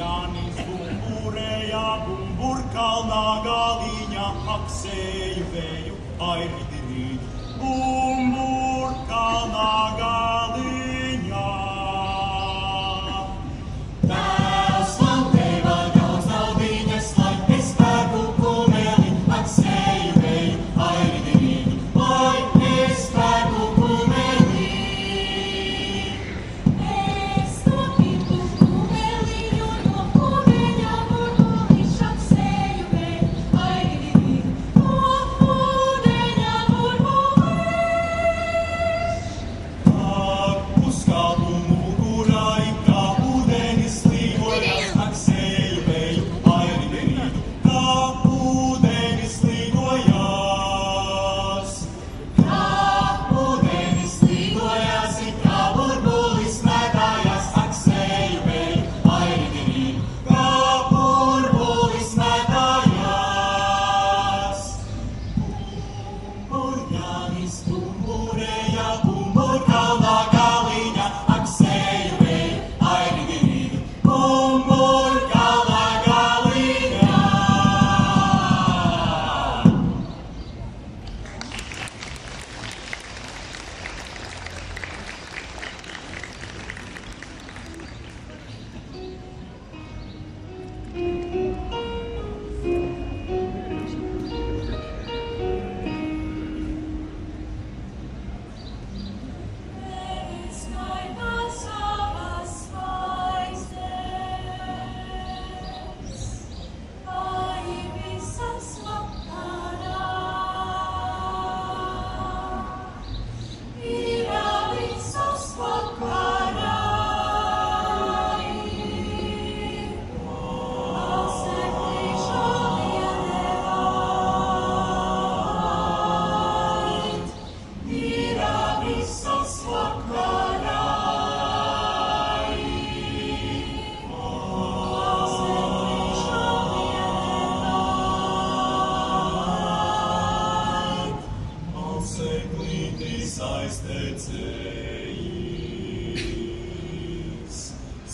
Jānis bumburēja, bumburkalnā galiņā, aksēju vēju, airidinīju, bumburkalnā galiņā. Tēvs man deva daudz naudiņas, lai es pērku kumeli, aksēju vēju, airidinīju, lai es pērku kumeli. Es nopirku kumeliņu no kumeļa burbuliņš, aksēju vēju, airidinīju, no ūdeņa burbuliņš. Ak, uzkāpu mugurā, it kā ūdenis līgojas, aksēju vēju, airidinīju, kā ūdenis līgojas. Kā ūdenis līgojas, it kā burbulis mētājas, aksēju vēju, airidinīju, kā burbulis mētājas. Burjānis bumburēja, bumburkalnā galiņā, aksēju vēju, airidinīju, bumburkalnā galiņā. Es maina savas vaizdes, lai visas vakarā ir visas vakarā.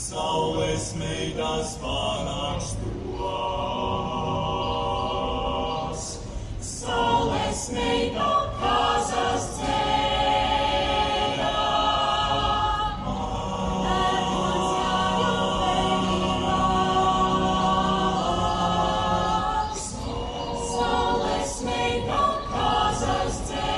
Saules meitas panākstos, Saules meita kāzas dzērā. Saules meita kāzas dzērā.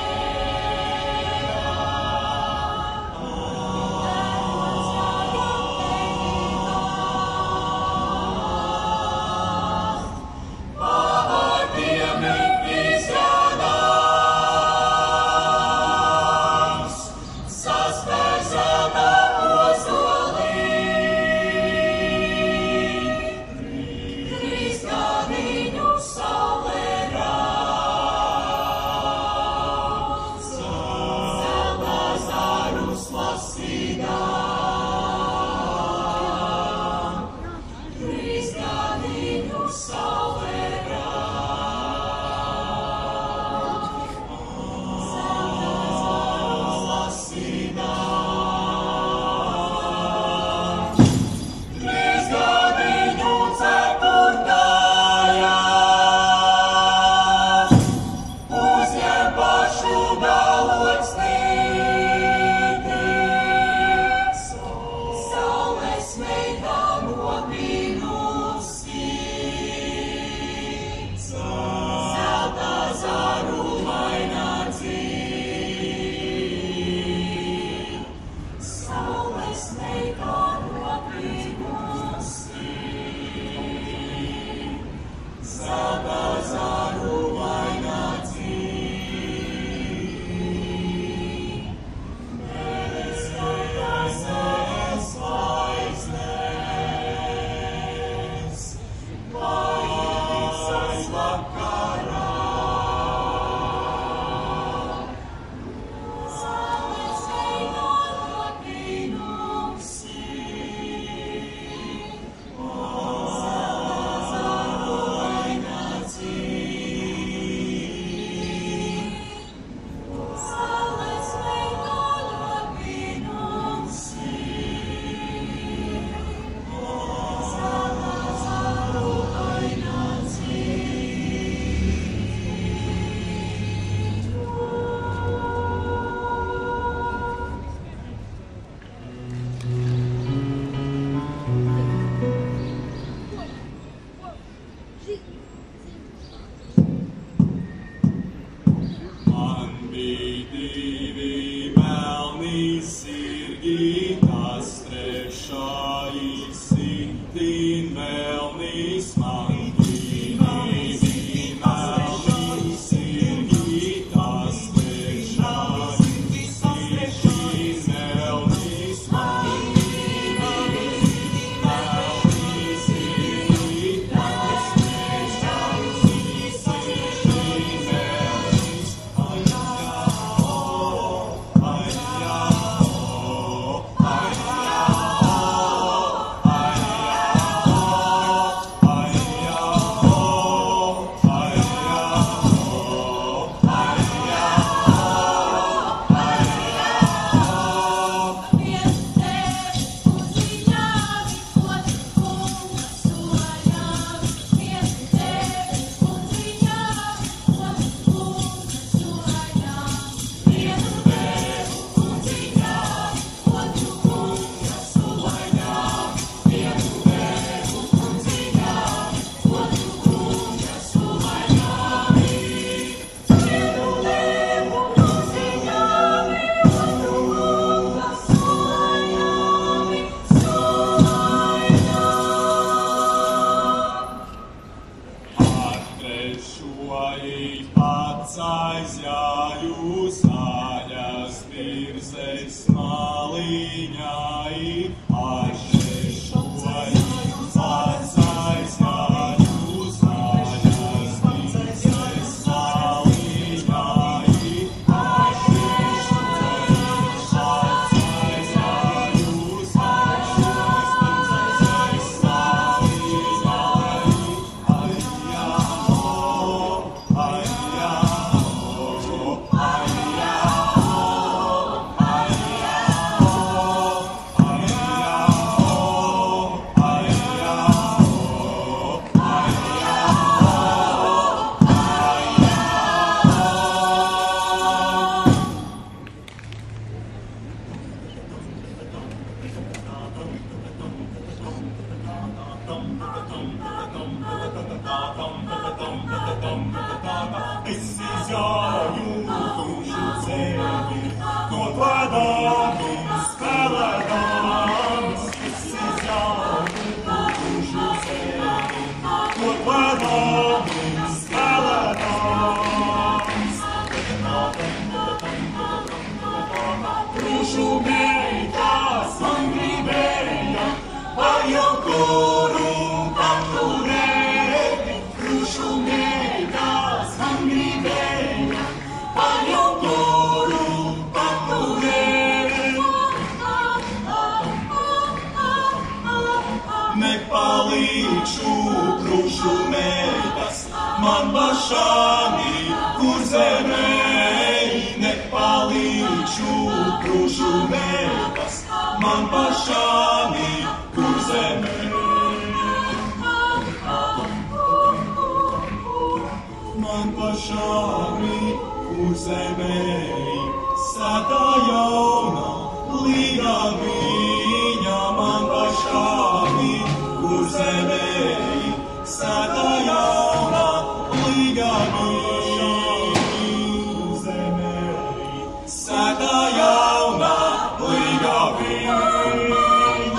Din melnīs man, din melnīs ir gītās tiešām. Din melnīs man, din melnīs ir gītās tiešām. Din melnīs, ai, Attrešoji pats aizjāju saļas virzes maliņai. Attrešoji pats aizjāju saļas virzes maliņai. Attrešoji pats aizjāju saļas virzes maliņai. Es izjāju tumšu ceļi, no tvādām spēlētām. Es izjāju tumšu ceļi, no tvādām spēlētām. Trušu meitas man gribēja, par jau kuru paturēt. Trušu meitas man gribēja, par jau kuru paturēt. Nepalīkšu trušu meitas man pašāmi, kur zemē. Nepalīkšu trušu meitas man pašāmi, kur zemē. Man pašāmi, kur zemē, sētā jauna līga viņa. Man pašāmi, kur zemē, sētā jauna līga viņa. Zemē, sētā jauna līga viņa.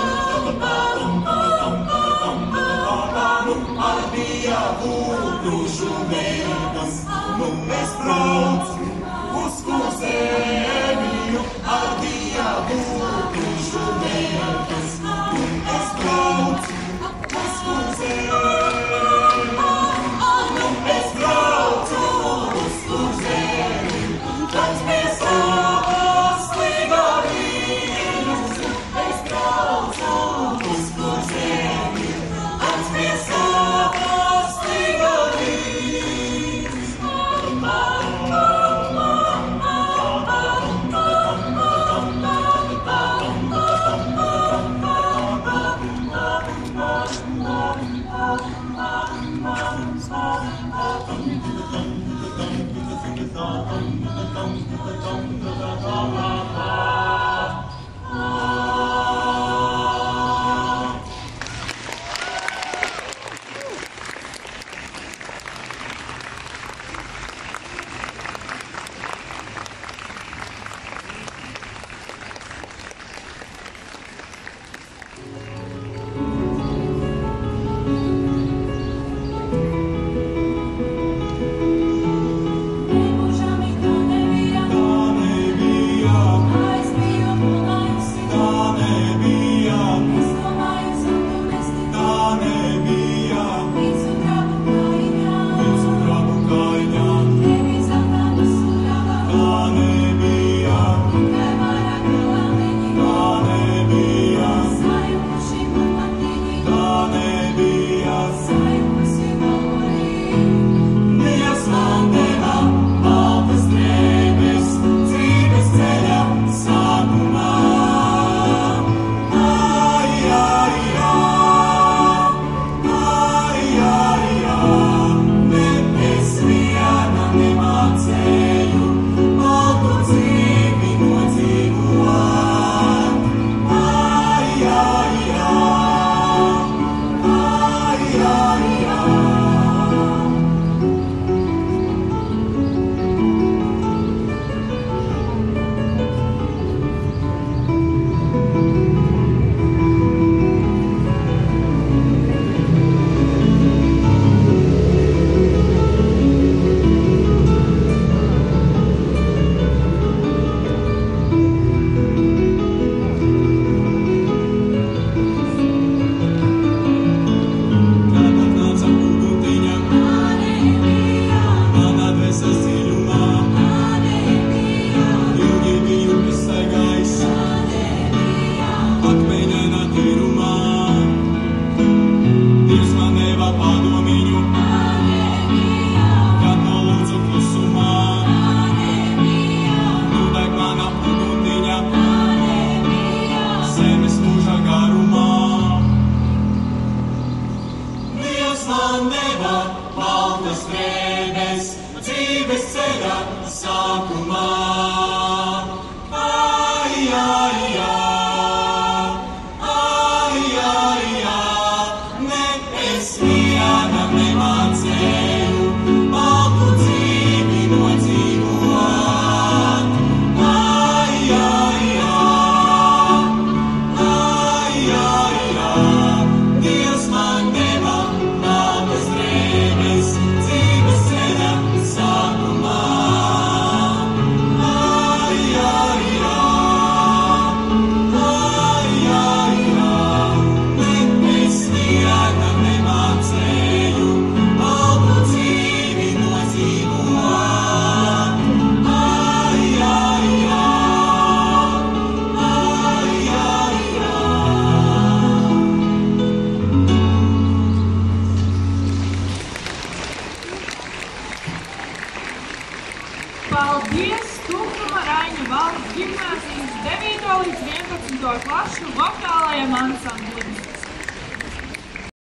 Paldies Tukuma Raiņu valsts ģimnāzijas 9. līdz 11. klašu vokālajam ansamblim!